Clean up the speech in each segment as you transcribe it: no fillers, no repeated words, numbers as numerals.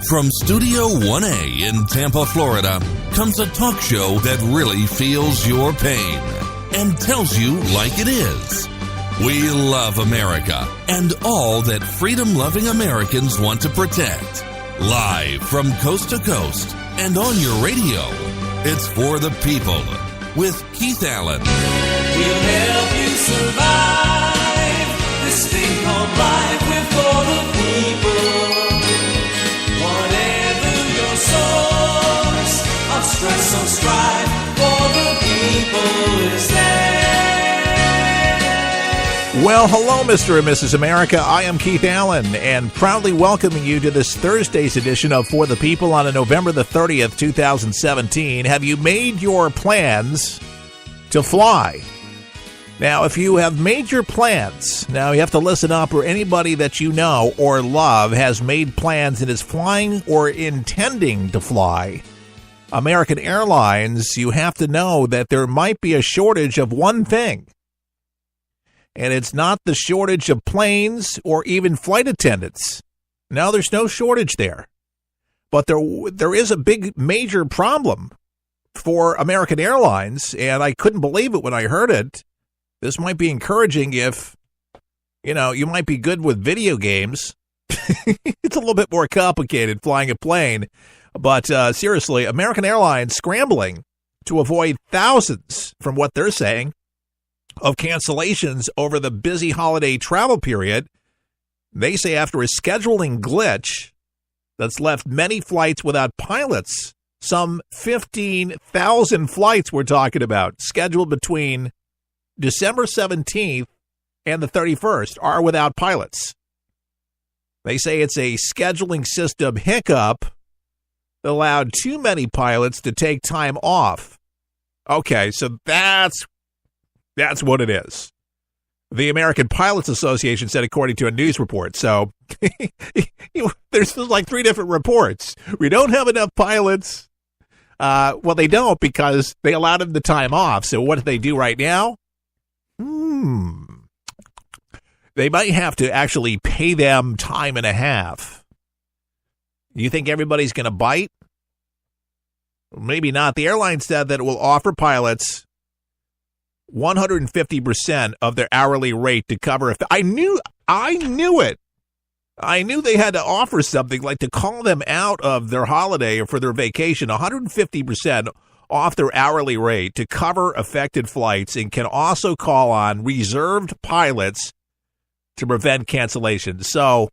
From Studio 1A in Tampa, Florida, comes a talk show that really feels your pain and tells you like it is. We love America and all that freedom-loving Americans want to protect. Live from coast to coast and on your radio, it's For the People with Keith Allen. We'll help you survive this thing called life. We're for the people. Whatever your source of stress or strife, for the people is there. Well, hello, Mr. and Mrs. America. I am Keith Allen, and proudly welcoming you to this Thursday's edition of For the People on November the 30th, 2017. Have you made your plans to fly? Now, if you have made your plans, now you have to listen up, or anybody that you know or love has made plans and is flying or intending to fly American Airlines, you have to know that there might be a shortage of one thing. And it's not the shortage of planes or even flight attendants. No, there's no shortage there. But there is a big, major problem for American Airlines, and I couldn't believe it when I heard it. This might be encouraging if, you might be good with video games. It's a little bit more complicated flying a plane. But seriously, American Airlines scrambling to avoid thousands, from what they're saying, of cancellations over the busy holiday travel period. They say after a scheduling glitch that's left many flights without pilots, some 15,000 flights we're talking about, scheduled between December 17th and the 31st, are without pilots. They say it's a scheduling system hiccup that allowed too many pilots to take time off. Okay, so that's what it is. The American Pilots Association said, according to a news report. So there's like three different reports. We don't have enough pilots. Well, they don't, because they allowed them the time off. So what do they do right now? They might have to actually pay them time and a half. You think everybody's going to bite? Maybe not. The airline said that it will offer pilots 150% of their hourly rate to cover. If I knew it. I knew they had to offer something like to call them out of their holiday or for their vacation, 150% off their hourly rate to cover affected flights, and can also call on reserved pilots to prevent cancellations. So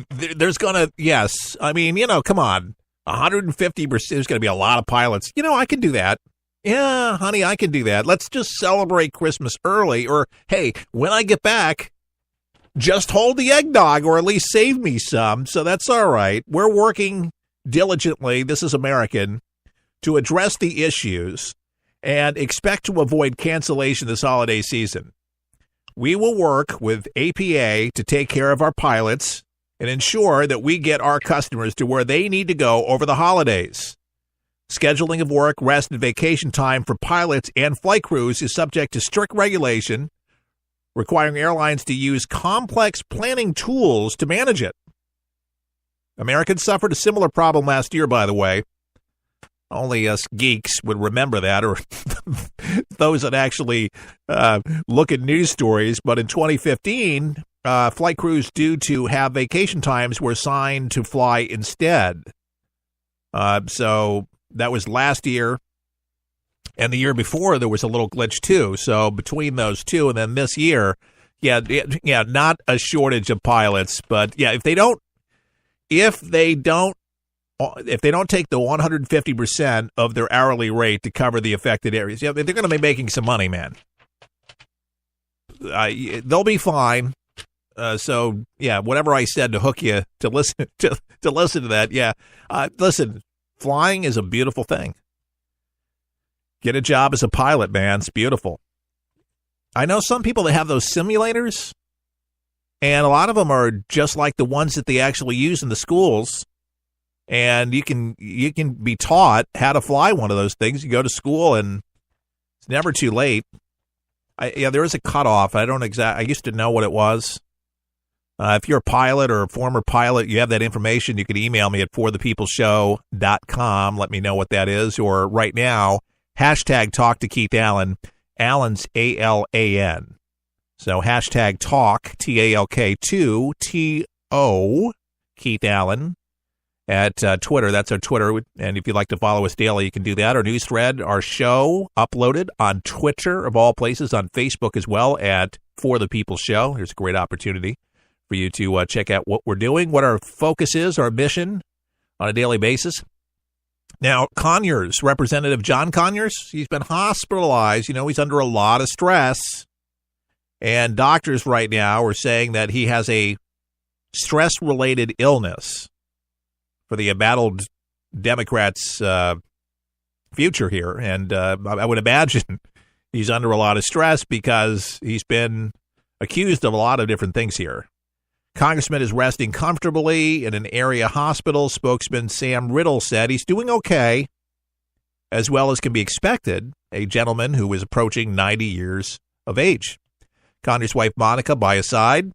there's going to, yes, I mean, come on, 150%, there's going to be a lot of pilots. I can do that. Yeah, honey, I can do that. Let's just celebrate Christmas early, or, hey, when I get back, just hold the eggnog, or at least save me some. So that's all right. We're working diligently, this is American, to address the issues and expect to avoid cancellation this holiday season. We will work with APA to take care of our pilots and ensure that we get our customers to where they need to go over the holidays. Scheduling of work, rest, and vacation time for pilots and flight crews is subject to strict regulation, requiring airlines to use complex planning tools to manage it. Americans suffered a similar problem last year, by the way. Only us geeks would remember that, or those that actually look at news stories. But in 2015, flight crews due to have vacation times were assigned to fly instead. So that was last year. And the year before, there was a little glitch, too. So between those two and then this year, yeah, not a shortage of pilots. But, yeah, if they don't take the 150% of their hourly rate to cover the affected areas, they're going to be making some money, man. They'll be fine. So, yeah, whatever I said to hook you to listen to that, yeah. Listen, flying is a beautiful thing. Get a job as a pilot, man. It's beautiful. I know some people that have those simulators, and a lot of them are just like the ones that they actually use in the schools. And you can be taught how to fly one of those things. You go to school, and it's never too late. There is a cutoff. I used to know what it was. If you're a pilot or a former pilot, you have that information, you can email me at forthepeopleshow.com. Let me know what that is. Or right now, hashtag talk to Keith Allen. Allen's ALAN. So hashtag talk, TALK2, TO, Keith Allen at Twitter. That's our Twitter. And if you'd like to follow us daily, you can do that. Our news thread, our show uploaded on Twitter, of all places, on Facebook as well at For the People Show. Here's a great opportunity for you to check out what we're doing, what our focus is, our mission on a daily basis. Now, Conyers, Representative John Conyers, he's been hospitalized. He's under a lot of stress. And doctors right now are saying that he has a stress-related illness for the embattled Democrats' future here. And I would imagine he's under a lot of stress because he's been accused of a lot of different things here. Congressman is resting comfortably in an area hospital. Spokesman Sam Riddle said he's doing okay, as well as can be expected, a gentleman who is approaching 90 years of age. Conyers' wife, Monica, by his side.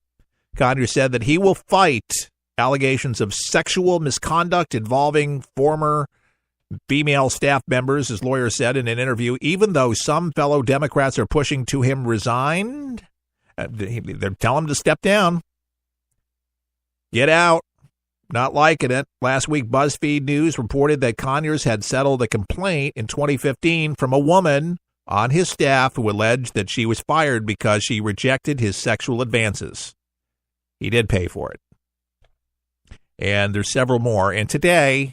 Conyers said that he will fight allegations of sexual misconduct involving former female staff members, his lawyer said in an interview, even though some fellow Democrats are pushing to him resign. They're telling him to step down. Get out. Not liking it. Last week, BuzzFeed News reported that Conyers had settled a complaint in 2015 from a woman on his staff who alleged that she was fired because she rejected his sexual advances. He did pay for it. And there's several more. And today,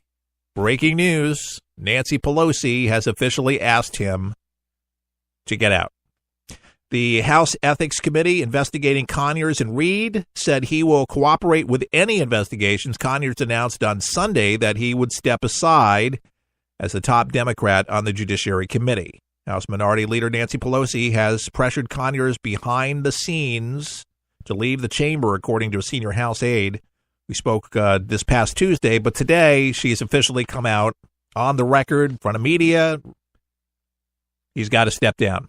breaking news, Nancy Pelosi has officially asked him to get out. The House Ethics Committee investigating Conyers and Reid said he will cooperate with any investigations. Conyers announced on Sunday that he would step aside as the top Democrat on the Judiciary Committee. House Minority Leader Nancy Pelosi has pressured Conyers behind the scenes to leave the chamber, according to a senior House aide. We spoke this past Tuesday, but today she's officially come out on the record in front of media. He's got to step down.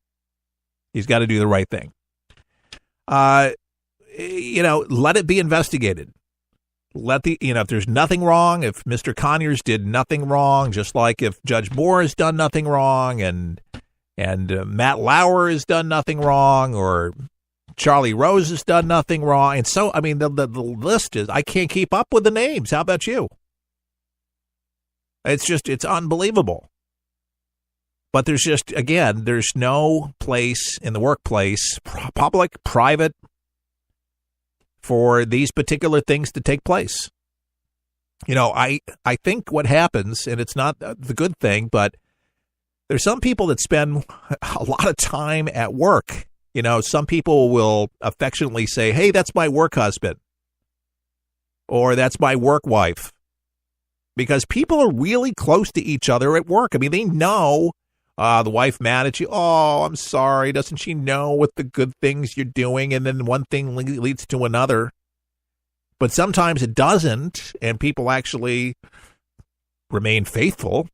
He's got to do the right thing. Let it be investigated. If there's nothing wrong, if Mr. Conyers did nothing wrong, just like if Judge Moore has done nothing wrong and Matt Lauer has done nothing wrong, or Charlie Rose has done nothing wrong. And so, the list is, I can't keep up with the names. How about you? It's unbelievable. But there's no place in the workplace, public, private, for these particular things to take place. I think what happens, and it's not the good thing, but there's some people that spend a lot of time at work. Some people will affectionately say, hey, that's my work husband, or that's my work wife, because people are really close to each other at work. They know. The wife mad at you. Oh, I'm sorry. Doesn't she know what the good things you're doing? And then one thing leads to another. But sometimes it doesn't, and people actually remain faithful.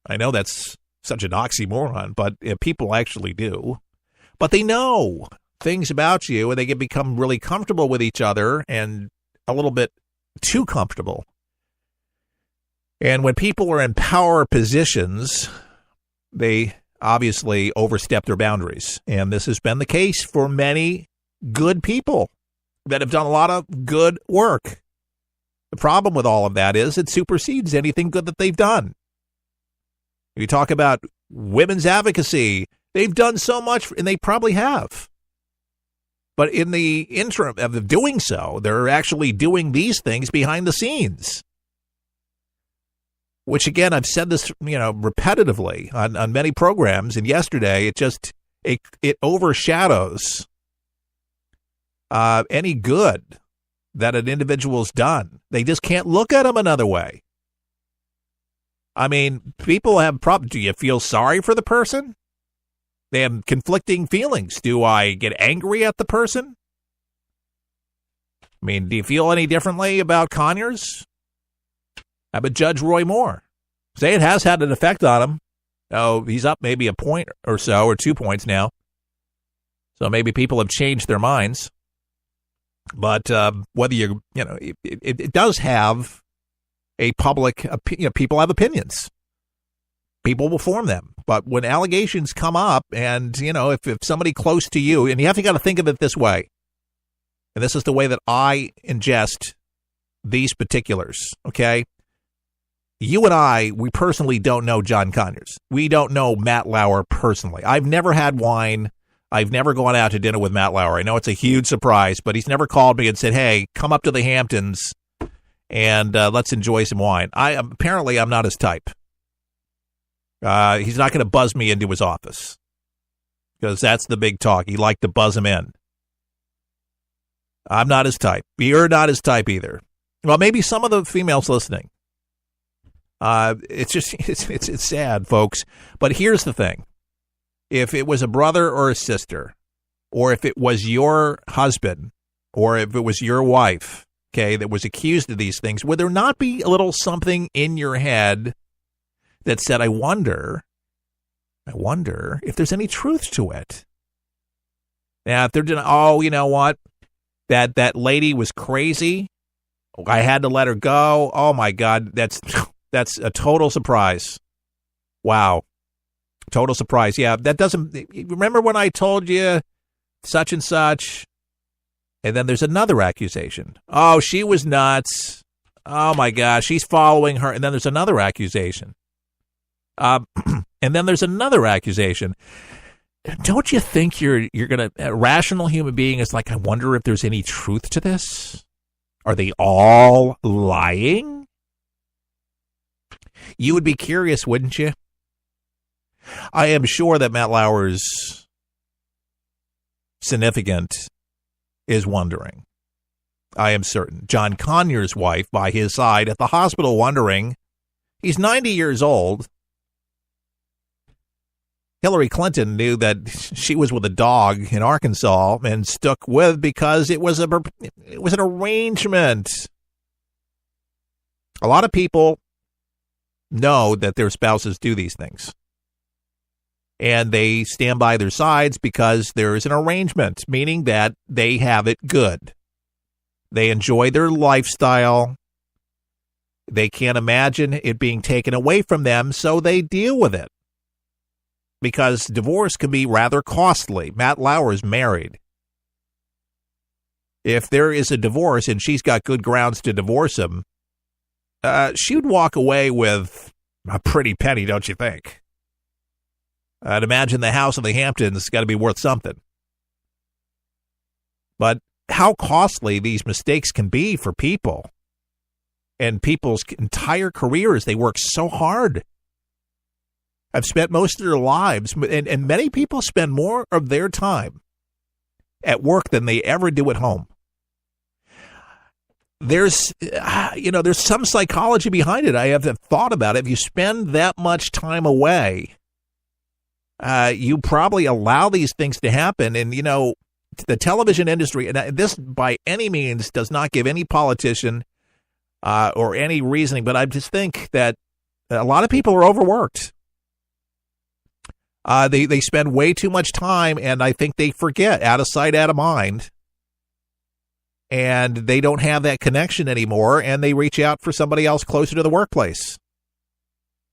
I know that's such an oxymoron, but people actually do. But they know things about you, and they can become really comfortable with each other, and a little bit too comfortable. And when people are in power positions, they obviously overstep their boundaries. And this has been the case for many good people that have done a lot of good work. The problem with all of that is it supersedes anything good that they've done. You talk about women's advocacy. They've done so much, and they probably have. But in the interim of doing so, they're actually doing these things behind the scenes. Which, again, I've said this, repetitively on many programs. And yesterday, it overshadows any good that an individual's done. They just can't look at them another way. People have problems. Do you feel sorry for the person? They have conflicting feelings. Do I get angry at the person? Do you feel any differently about Conyers? How about Judge Roy Moore? Say it has had an effect on him. Oh, he's up maybe a point or so, or 2 points now. So maybe people have changed their minds. But whether it does have a public, people have opinions. People will form them. But when allegations come up and, if somebody close to you, and you have to got to think of it this way, and this is the way that I ingest these particulars, okay? You and I, we personally don't know John Conyers. We don't know Matt Lauer personally. I've never had wine. I've never gone out to dinner with Matt Lauer. I know it's a huge surprise, but he's never called me and said, hey, come up to the Hamptons and let's enjoy some wine. Apparently, I'm not his type. He's not going to buzz me into his office because that's the big talk. He liked to buzz him in. I'm not his type. You're not his type either. Well, maybe some of the females listening. It's sad, folks. But here's the thing. If it was a brother or a sister, or if it was your husband, or if it was your wife, okay, that was accused of these things, would there not be a little something in your head that said, I wonder if there's any truth to it? Now, if they're doing, you know what? That lady was crazy. I had to let her go. Oh my God, that's a total surprise. Wow. Total surprise. Yeah, that doesn't, remember when I told you such and such? And then there's another accusation. Oh, she was nuts. Oh my gosh, she's following her. And then there's another accusation. And then there's another accusation. Don't you think you're going to, a rational human being is like, I wonder if there's any truth to this? Are they all lying? You would be curious, wouldn't you? I am sure that Matt Lauer's significant is wondering. I am certain. John Conyers' wife by his side at the hospital wondering. He's 90 years old. Hillary Clinton knew that she was with a dog in Arkansas and stuck with because it was an arrangement. A lot of people know that their spouses do these things. And they stand by their sides because there is an arrangement, meaning that they have it good. They enjoy their lifestyle. They can't imagine it being taken away from them, so they deal with it. Because divorce can be rather costly. Matt Lauer is married. If there is a divorce and she's got good grounds to divorce him, she would walk away with a pretty penny, don't you think? I'd imagine the house in the Hamptons has got to be worth something. But how costly these mistakes can be for people and people's entire careers. They work so hard. I've spent most of their lives, and many people spend more of their time at work than they ever do at home. There's some psychology behind it. I have thought about it. If you spend that much time away, you probably allow these things to happen. And, the television industry, and this by any means does not give any politician or any reasoning, but I just think that a lot of people are overworked. They spend way too much time, and I think they forget, out of sight, out of mind. And they don't have that connection anymore, and they reach out for somebody else closer to the workplace.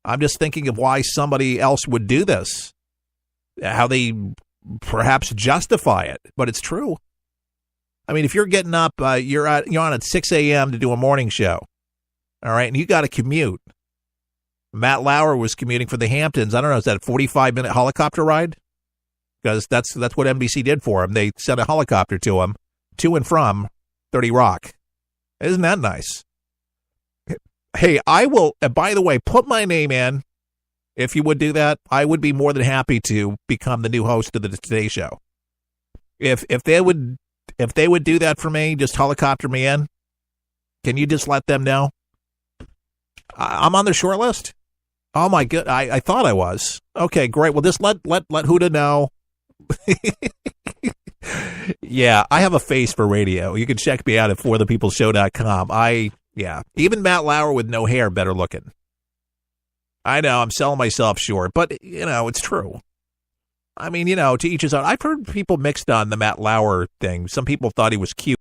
I'm just thinking of why somebody else would do this, how they perhaps justify it, but it's true. I mean, if you're getting up, you're on at 6 a.m. to do a morning show, all right, and you got to commute. Matt Lauer was commuting for the Hamptons. I don't know, is that a 45-minute helicopter ride? Because that's what NBC did for him. They sent a helicopter to him, to and from 30 Rock. Isn't that nice? Hey, I will, by the way, put my name in. If you would do that, I would be more than happy to become the new host of the Today Show. If they would do that for me, just helicopter me in, can you just let them know? I'm on the short list. Oh my god, I thought I was. Okay, great. Well, just let Huda know. Yeah, I have a face for radio. You can check me out at forthepeopleshow.com. Even Matt Lauer with no hair better looking. I know, I'm selling myself short, but, it's true. I mean, to each his own. I've heard people mixed on the Matt Lauer thing. Some people thought he was cute.